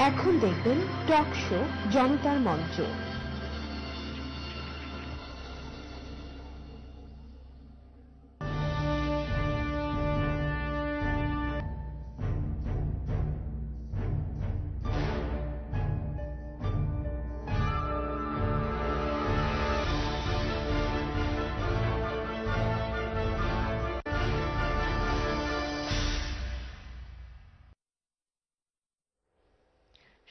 এখন দেখবেন talk show জনতার মঞ্চ।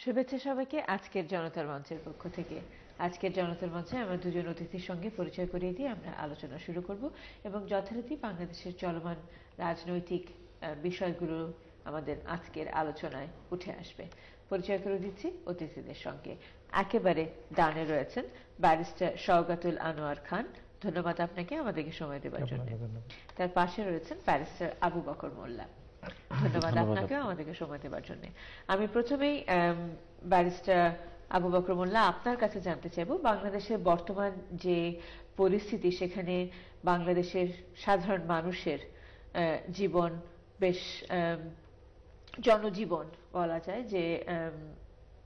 শুভেচ্ছা সবাইকে আজকের জনতার মঞ্চের পক্ষ থেকে। আজকের জনতার মঞ্চে আমরা দুজন অতিথির সঙ্গে পরিচয় করিয়ে দিয়ে আমরা আলোচনা শুরু করব এবং যথারীতি বাংলাদেশের চলমান রাজনৈতিক বিষয়গুলো আমাদের আজকের আলোচনায় উঠে আসবে। পরিচয় করে দিচ্ছি অতিথিদের সঙ্গে। একেবারে ডানে রয়েছেন ব্যারিস্টার শওকতুল আনোয়ার খান, ধন্যবাদ আপনাকে আমাদেরকে সময় দেওয়ার জন্য। তার পাশে রয়েছেন ব্যারিস্টার আবু বকর মোল্লা, ধন্যবাদ আপনাকে আমাদেরকে সময় দেওয়ার জন্য। আমি প্রথমেই ব্যারিস্টার আবু বকর মোল্লা আপনার কাছে জানতে চাইব, বাংলাদেশের বর্তমান যে পরিস্থিতি, সেখানে বাংলাদেশের সাধারণ মানুষের জীবন বেশ জনজীবন বলা যায় যে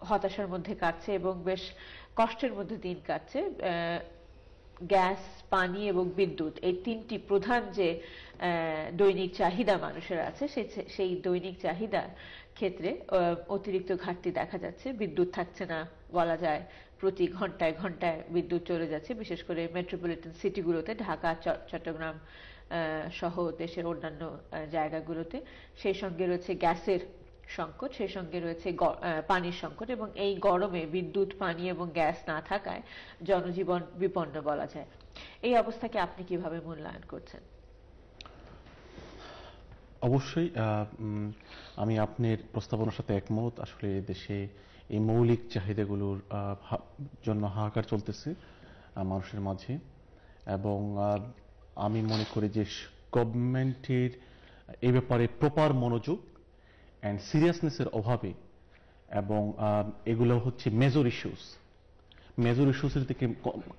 হতাশার মধ্যে কাটছে এবং বেশ কষ্টের মধ্যে দিন কাটছে। গ্যাস, পানি এবং বিদ্যুৎ, এই তিনটি প্রধান যে দৈনিক চাহিদা মানুষের আছে, সেই দৈনিক চাহিদার ক্ষেত্রে অতিরিক্ত ঘাটতি দেখা যাচ্ছে। বিদ্যুৎ থাকছে না বলা যায়, প্রতি ঘন্টায় ঘন্টায় বিদ্যুৎ চলে যাচ্ছে, বিশেষ করে মেট্রোপলিটন সিটিগুলোতে, ঢাকা, চট্টগ্রাম সহ দেশের অন্যান্য জায়গাগুলোতে। সেই সঙ্গে রয়েছে গ্যাসের সংকট, সেই সঙ্গে রয়েছে পানির সংকট, এবং এই গরমে বিদ্যুৎ, পানি এবং গ্যাস না থাকায় জনজীবন বিপন্ন বলা যায়। এই অবস্থাকে আপনি কিভাবে মূল্যায়ন করছেন? অবশ্যই আমি আপনার প্রস্তাবনার সাথে একমত। আসলে দেশে এই মৌলিক চাহিদাগুলোর জন্য হাহাকার চলতেছে মানুষের মাঝে, এবং আমি মনে করি যে গভর্নমেন্টের এই ব্যাপারে প্রপার মনোযোগ অ্যান্ড সিরিয়াসনেসের অভাবে, এবং এগুলো হচ্ছে মেজর ইস্যুসের দিকে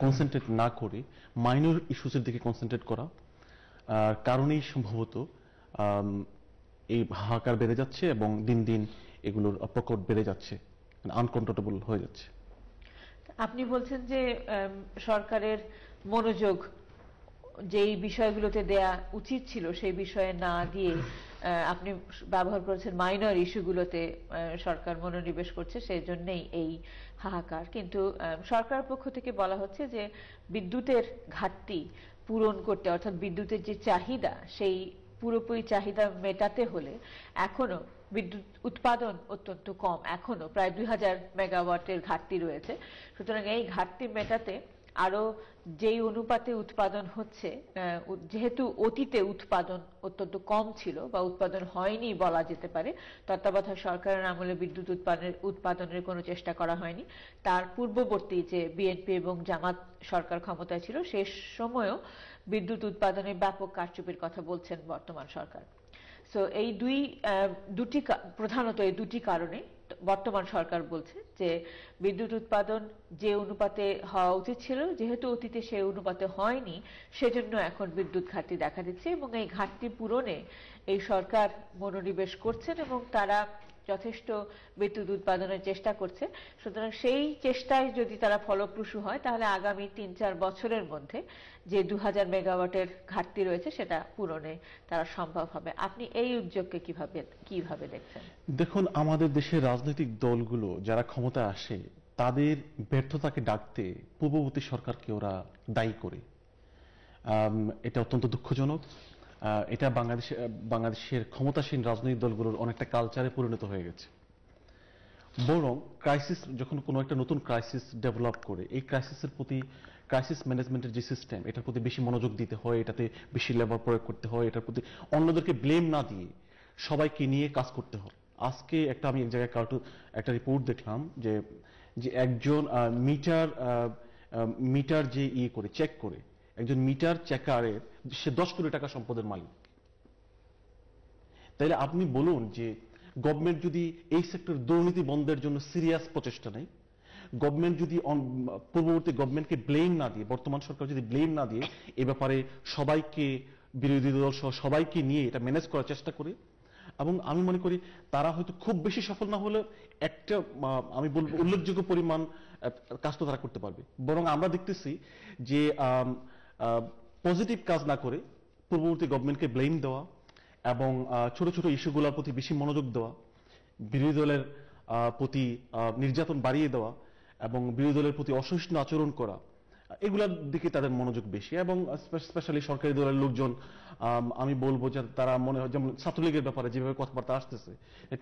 কনসেন্ট্রেট না করে মাইনর ইস্যুসের দিকে কনসেন্ট্রেট করা কারণেই সম্ভবত এই হাহাকার বেড়ে যাচ্ছে এবং দিন দিন এগুলোর প্রকট বেড়ে যাচ্ছে, আনকন্ট্রোলেবল হয়ে যাচ্ছে। আপনি বলছেন যে সরকারের মনোযোগ যেই বিষয়গুলোতে দেয়া উচিত ছিল সেই বিষয়ে না দিয়ে আপনি ব্যবহার করেছেন মাইনর ইস্যুগুলোতে সরকার মনোনিবেশ করছে, সেই জন্যই এই হাহাকার। কিন্তু সরকারের পক্ষ থেকে বলা হচ্ছে যে বিদ্যুতের ঘাটতি পূরণ করতে, অর্থাৎ বিদ্যুতের যে চাহিদা, সেই পুরোপুরি চাহিদা মেটাতে হলে এখনো বিদ্যুৎ উৎপাদন অত্যন্ত কম, এখনো প্রায় 2000 মেগাওয়াটের ঘাটতি রয়েছে। সুতরাং এই ঘাটতি মেটাতে আরো যেই অনুপাতে উৎপাদন হচ্ছে, যেহেতু অতীতে উৎপাদন অত্যন্ত কম ছিল বা উৎপাদন হয়নি বলা যেতে পারে, তত্ত্বাবধায়ক সরকারের আমলে বিদ্যুৎ উৎপাদনের কোনো চেষ্টা করা হয়নি। তার পূর্ববর্তী যে বিএনপি এবং জামাত সরকার ক্ষমতায় ছিল, সে সময়ও বিদ্যুৎ উৎপাদনে ব্যাপক কারচুপির কথা বলছেন বর্তমান সরকার। সো এই প্রধানত এই দুটি কারণে বর্তমান সরকার বলছে যে বিদ্যুৎ উৎপাদন যে অনুপাতে হওয়া উচিত ছিল, যেহেতু অতীতে সে অনুপাতে হয়নি, সেজন্য এখন বিদ্যুৎ ঘাটতি দেখা দিচ্ছে এবং এই ঘাটতি পূরণে এই সরকার মনোনিবেশ করছেন এবং তারা যথেষ্ট বিদ্যুৎ উৎপাদনের চেষ্টা করছে। সুতরাং সেই চেষ্টায় যদি তারা ফলপ্রসূ হয়, তাহলে আগামী 3-4 বছরের মধ্যে যে 2000 মেগাওয়াটের ঘাটতি রয়েছে সেটা পূরণে তারা সম্ভব হবে। আপনি এই উদ্যোগকে কিভাবে দেখছেন? দেখুন, আমাদের দেশের রাজনৈতিক দলগুলো যারা ক্ষমতায় আসে, তাদের ব্যর্থতাকে ডাকতে পূর্ববর্তী সরকারকে ওরা দায়ী করে। এটা অত্যন্ত দুঃখজনক। এটা বাংলাদেশের ক্ষমতাসীন রাজনৈতিক দলগুলোর অনেকটা কালচারে পরিণত হয়ে গেছে। বরং ক্রাইসিস, যখন কোনো একটা নতুন ক্রাইসিস ডেভেলপ করে, এই ক্রাইসিস ম্যানেজমেন্টের যে সিস্টেম, এটার প্রতি বেশি মনোযোগ দিতে হয়, এটাতে বেশি লেবার প্রয়োগ করতে হয়, এটার প্রতি অন্যদেরকে ব্লেম না দিয়ে সবাইকে নিয়ে কাজ করতে হয়। আজকে আমি এক জায়গায় একটা রিপোর্ট দেখলাম যে একজন মিটার যে চেক করে, একজন মিটার চেকারের সে 10 কোটি টাকা সম্পদের মালিক। তাইলে আপনি বলুন যে গভর্নমেন্ট যদি এই সেক্টর দুর্নীতি বন্ধের জন্য সিরিয়াস প্রচেষ্টা নেয়, গভর্নমেন্ট যদি পূর্ববর্তী গভর্নমেন্টকে ব্লেম না দিয়ে, বর্তমান সরকার যদি ব্লেম না দিয়ে এ ব্যাপারে সবাইকে, বিরোধী দল সহ সবাইকে নিয়ে এটা ম্যানেজ করার চেষ্টা করে, এবং আমি মনে করি তারা হয়তো খুব বেশি সফল না হলেও একটা আমি বলবো উল্লেখযোগ্য পরিমাণ কাজ তো তারা করতে পারবে। বরং আমরা দেখতেছি যে পজিটিভ কাজ না করে পূর্ববর্তী গভর্নমেন্টকে ব্লেম দেওয়া এবং ছোট ছোট ইস্যুগুলোর প্রতি বেশি মনোযোগ দেওয়া, বিরোধী দলের প্রতি নির্যাতন বাড়িয়ে দেওয়া এবং বিরোধী দলের প্রতি অসহিষ্ণু আচরণ করা, এগুলোর দিকে তাদের মনোযোগ বেশি। এবং স্পেশালি সরকারি দলের লোকজন আমি বলবো যে তারা মনে হয় যেমন ছাত্রলীগের ব্যাপারে যেভাবে কথাবার্তা আসতেছে,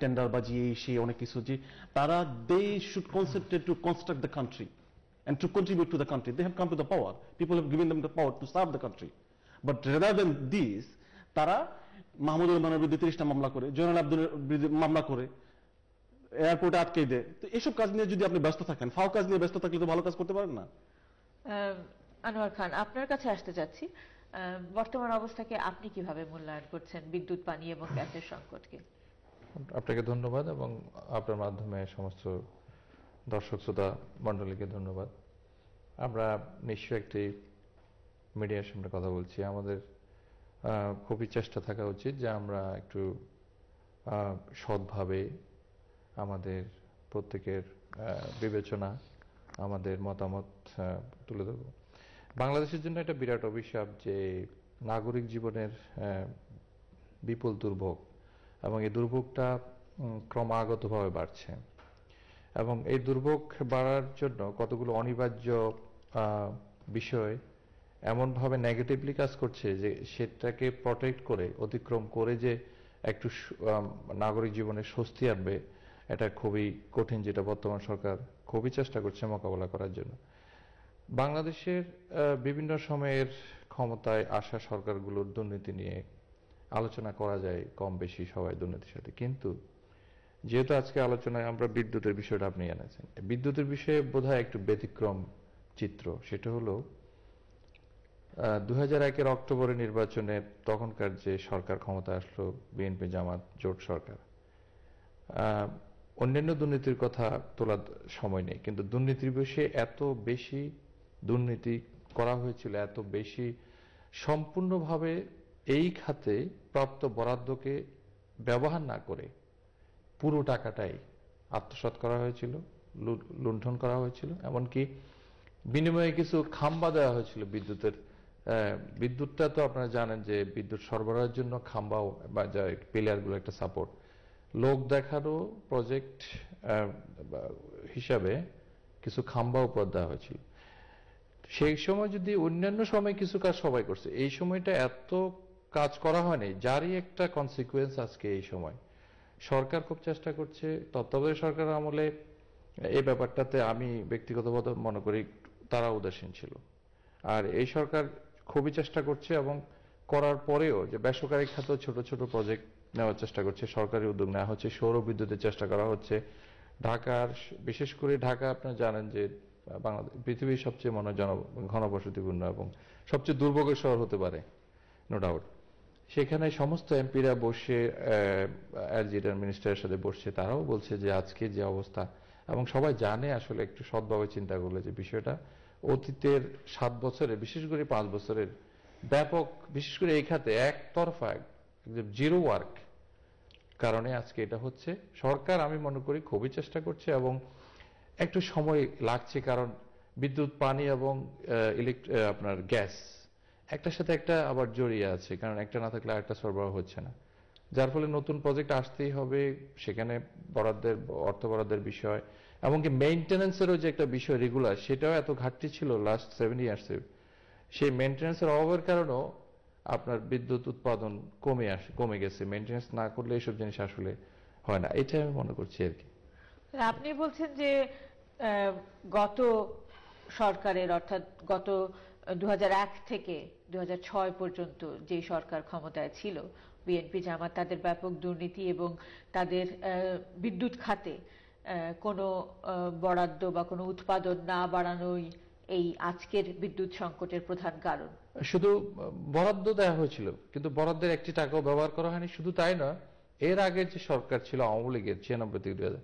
টেন্ডারবাজি এই সেই অনেক কিছু, যে তারা they should concentrate to construct the country and to contribute to the country. They have come to the power. People have given them the power to serve the country. But rather than this, তারা মাহমুদুল রহমানের বিরুদ্ধে 30টা মামলা করে, জয়নাল আব্দুলের বিরুদ্ধে মামলা করে, এয়ারপোর্টে আটকে দেয়। তো এসব কাজ নিয়ে যদি আপনি ব্যস্ত থাকেন, ফাও কাজ নিয়ে ব্যস্ত থাকলে তো ভালো কাজ করতে পারেন না। আনোয়ার খান, আপনার কাছে আসতে চাচ্ছি, বর্তমান অবস্থাকে আপনি কিভাবে মূল্যায়ন করছেন, বিদ্যুৎ, পানি এবং গ্যাসের সংকটকে? আপনাকে ধন্যবাদ এবং আপনার মাধ্যমে সমস্ত দর্শক শ্রোতা মণ্ডলীকে ধন্যবাদ। আমরা নিশ্চয়ই একটি মিডিয়ার সামনে কথা বলছি, আমাদের খুবই চেষ্টা থাকা উচিত যে আমরা একটু সৎভাবে আমাদের প্রত্যেকের বিবেচনা, আমাদের মতামত তুলে ধরব। বাংলাদেশের জন্য একটা বিরাট অভিশাপ যে নাগরিক জীবনের বিপুল দুর্ভোগ, এবং এই দুর্ভোগটা ক্রমাগতভাবে বাড়ছে, এবং এই দুর্ভোগ বাড়ার জন্য কতগুলো অনিবার্য বিষয় এমনভাবে নেগেটিভলি কাজ করছে যে সেটাকে প্রটেক্ট করে, অতিক্রম করে যে একটু নাগরিক জীবনে স্বস্তি আনবে, এটা খুবই কঠিন, যেটা বর্তমান সরকার খুবই চেষ্টা করছে মোকাবেলা করার জন্য। বাংলাদেশের বিভিন্ন সময়ের ক্ষমতায় আসা সরকারগুলোর দুর্নীতি নিয়ে আলোচনা করা যায় কম বেশি সবাই দুর্নীতির সাথে, কিন্তু যেহেতু আজকে আলোচনায় আমরা বিদ্যুতের বিষয়টা আপনি জানাচ্ছেন, বিদ্যুতের বিষয়ে বোধহয় একটু ব্যতিক্রম চিত্র। সেটা হলো 2001-এর অক্টোবরে নির্বাচনে তখনকার যে সরকার ক্ষমতা আসলো, বিএনপি জামাত জোট সরকার, অন্যান্য দুর্নীতির কথা তোলার সময় নেই, কিন্তু দুর্নীতির বিষয়ে এত বেশি দুর্নীতি করা হয়েছিল, এত বেশি সম্পূর্ণভাবে এই খাতে প্রাপ্ত বরাদ্দকে ব্যবহার না করে পুরো টাকাটাই আত্মসাৎ করা হয়েছিল, লুণ্ঠন করা হয়েছিল। এমনকি বিনিময়ে কিছু খাম্বা দেওয়া হয়েছিল বিদ্যুতের। বিদ্যুৎটা তো আপনারা জানেন যে বিদ্যুৎ সরবরাহের জন্য খাম্বাও বা পিলারগুলো একটা সাপোর্ট, লোক দেখানো প্রজেক্ট হিসাবে কিছু খাম্বা উপর দেওয়া হয়েছিল। সেই সময় যদি অন্যান্য সময় কিছু কাজ সবাই করছে, এই সময়টা এত কাজ করা হয়নি, যারই একটা কনসিকুয়েন্স আজকে এই সময়। সরকার খুব চেষ্টা করছে, তত্ত্বাবধায়ক সরকার আমলে এই ব্যাপারটাতে আমি ব্যক্তিগতভাবে মনে করি তারা উদাসীন ছিল, আর এই সরকার খুবই চেষ্টা করছে এবং করার পরেও যে বেসরকারি খাতে ছোট ছোট প্রজেক্ট নেওয়ার চেষ্টা করছে, সরকারি উদ্যোগ নেওয়া হচ্ছে, সৌর বিদ্যুতের চেষ্টা করা হচ্ছে। ঢাকার, বিশেষ করে ঢাকা আপনারা জানেন যে বাংলাদেশ পৃথিবীর সবচেয়ে ঘনবসতিপূর্ণ এবং সবচেয়ে দুর্ভোগের শহর হতে পারে, নো ডাউট। সেখানে সমস্ত এমপিরা বসে অ্যাডজিটার মিনিস্টারের সাথে বসছে, তারাও বলছে যে আজকে যে অবস্থা, এবং সবাই জানে আসলে একটু সৎভাবে চিন্তা করলে যে বিষয়টা অতীতের 7 বছরে, বিশেষ করে 5 বছরের ব্যাপক, বিশেষ করে এই খাতে একতরফা জিরো ওয়ার্ক কারণে আজকে এটা হচ্ছে। সরকার আমি মনে করি খুবই চেষ্টা করছে এবং একটু সময় লাগছে, কারণ বিদ্যুৎ, পানি এবং আপনার গ্যাস একটার সাথে একটা আবার জড়িয়ে আছে, কারণ একটা না থাকলে আরেকটা সরবরাহ হচ্ছে না, যার ফলে নতুন প্রজেক্ট আসতেই হবে, সেখানে বরাদ্দের অর্থ বরাদ্দের বিষয়, এমনকি মেইনটেন্যান্সেরও যে একটা বিষয় রেগুলার, সেটাও এত ঘাটতি ছিল লাস্ট 7 ইয়ার্সে। সেই মেইনটেন্যান্সের অভাবের কারণেও আপনার বিদ্যুৎ উৎপাদন কমে গেছে। মেইনটেন্যান্স না করলে এইসব জিনিস আসলে হয় না, এটাই আমি মনে করছি আর কি। আপনি বলছেন যে গত সরকারের, অর্থাৎ গত 2001 থেকে 2006 পর্যন্ত যে সরকার ক্ষমতায় ছিল, বিএনপি জামাত, তাদের ব্যাপক দুর্নীতি এবং তাদের বিদ্যুৎ খাতে কোনো বরাদ্দ বা কোনো উৎপাদন না বাড়ানোই এই আজকের বিদ্যুৎ সংকটের প্রধান কারণ। শুধু বরাদ্দ দেওয়া হয়েছিল, কিন্তু বরাদ্দের একটি টাকাও ব্যবহার করা হয়নি। শুধু তাই নয়, এর আগের যে সরকার ছিল আওয়ামী লীগের 96 থেকে 2000,